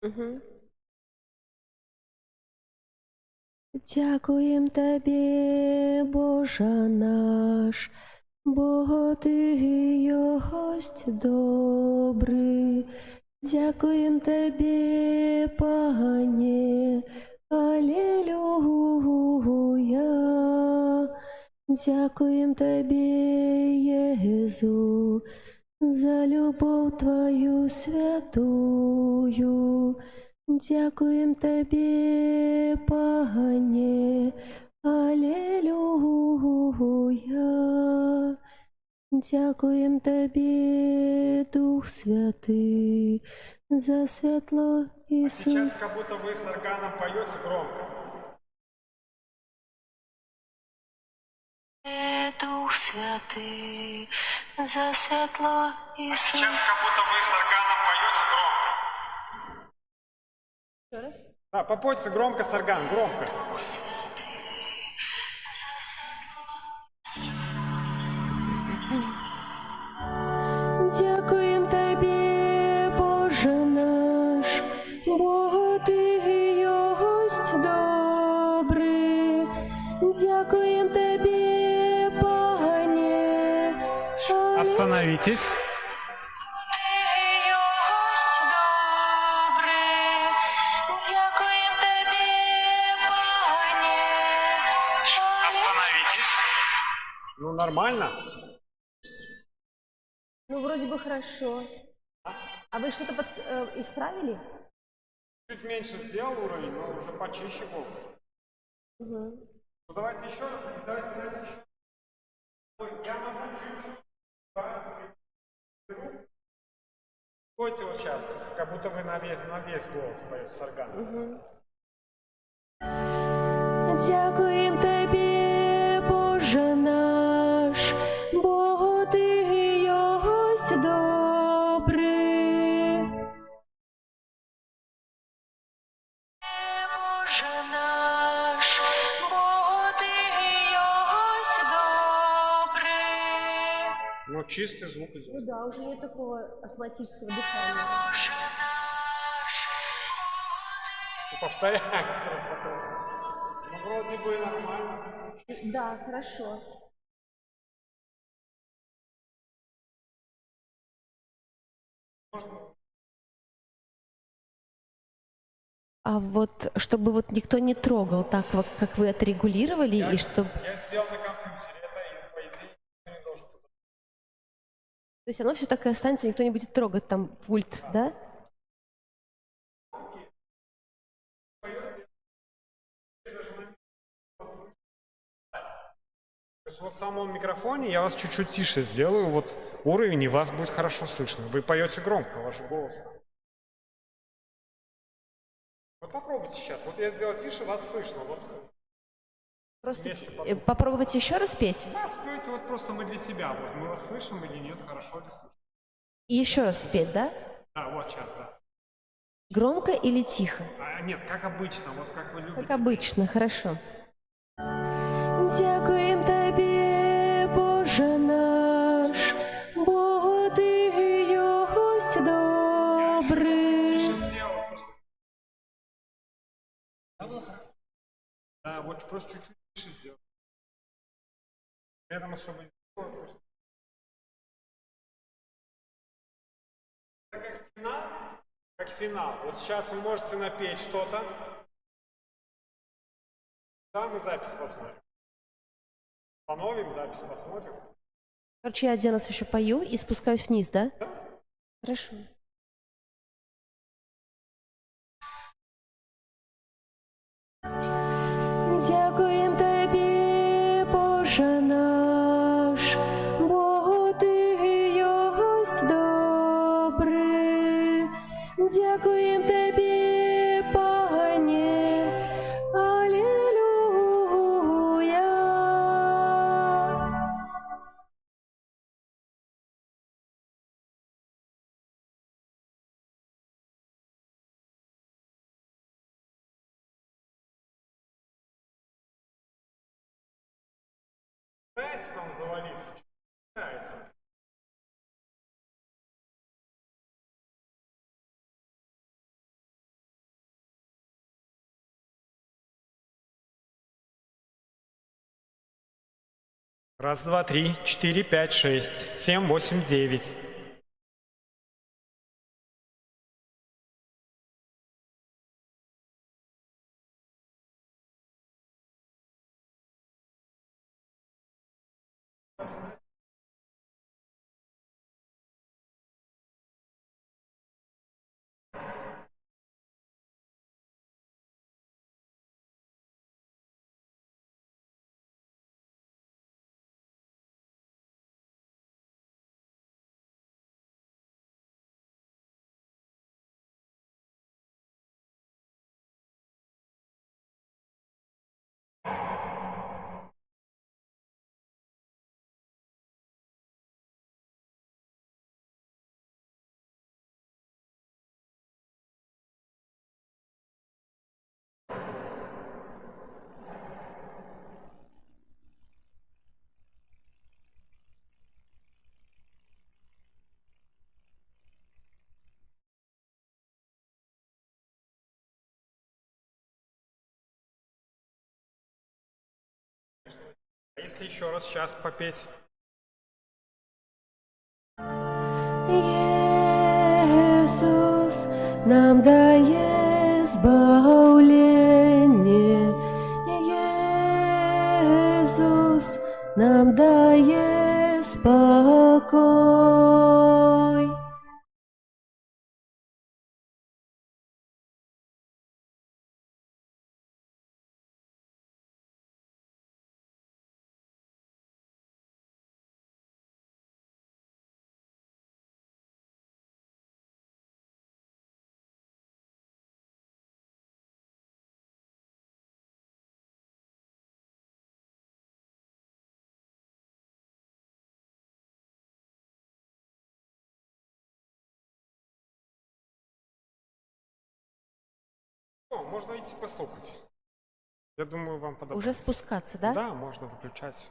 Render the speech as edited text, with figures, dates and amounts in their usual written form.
Мгм. Дякуєм Тобі, Боже наш, бо Ти є гость добрий. Дякуєм Тобі, Пане, Алілуя. Дякуєм Тобі, Єзу, за любов Твою святую. Дякуєм Тобі, Пане, Алілуя. Дякуєм Тобі, Дух Святий, за світло А Ісус. сейчас как будто вы с органом поете громко. Дух Святий, за світло А Ісус. сейчас как будто вы с органом поете громко. Ще раз. Да, попойте громко с органом, громко. Дякуєм Тобі, Боже наш, бо Ти є гость добрий. Дякуєм Тобі, Пане, Остановитесь. Ти є гость добрий. Дякуєм Тобі, Пане. Остановитесь. Ну, нормально. Ну, вроде бы хорошо. А вы что-то исправили? Чуть меньше сделал уровень, но уже почище голос. Угу. Ну, давайте еще раз, давайте еще. Ой, я могу чуть-чуть. Пойте вот сейчас, как будто вы на весь голос поете с органом. Угу. Дякуєм Тобі, Боже наш, бо Ти є гость добрий. Боже наш, бо Ти є гость добрий. Ну, чистый звук идет. Ну да, уже нет такого астматического дыхания. Боже наш, Ну, повторяем просто. Ну, вроде бы нормально. да, хорошо. А вот, чтобы вот никто не трогал, так вот, как вы отрегулировали, и чтобы... Я сделал на компьютере это, и по идее никто не должен туда. То есть оно все так и останется, никто не будет трогать там пульт, да? То есть вот в самом микрофоне я вас чуть-чуть тише сделаю, вот уровень, и вас будет хорошо слышно. Вы поете громко, ваш голос. Вот попробуйте сейчас. Вот я сделал тише, вас слышно. Вот. Просто Вместе попробуйте. попробовать еще раз петь? Да, спойте вот просто мы для себя. Вот мы вас слышим или нет, хорошо ли слышим. И еще раз спеть, да? Да, вот сейчас, да. Громко или тихо? Нет, как обычно, вот как вы любите. Как обычно, хорошо. Дякуєм Тобі, Боже наш, бо Ти є гость добрий. Тише сделал просто. Да, было хорошо. Да, вот просто чуть-чуть тише сделал. При этом, чтобы было слышно. Это как финал. Как финал. Вот сейчас вы можете напеть что-то. Да, мы запись посмотрим. Остановим запись, посмотрим. Короче, я один раз еще пою и спускаюсь вниз, да? Да? Хорошо. Дякуєм Тобі, Боже наш, бо Ти є гость добрий. Дякуєм Тобі, Пане, Алілуя. Пытается нам завалиться? Пытается. Раз, два, три, четыре, пять, шесть, семь, восемь, девять. А если еще раз сейчас попеть? Иисус нам дает избавление. Иисус нам дает спокой. О, можно идти послухать. Я думаю, вам подобается. Уже спускаться, да? Да, можно выключать все.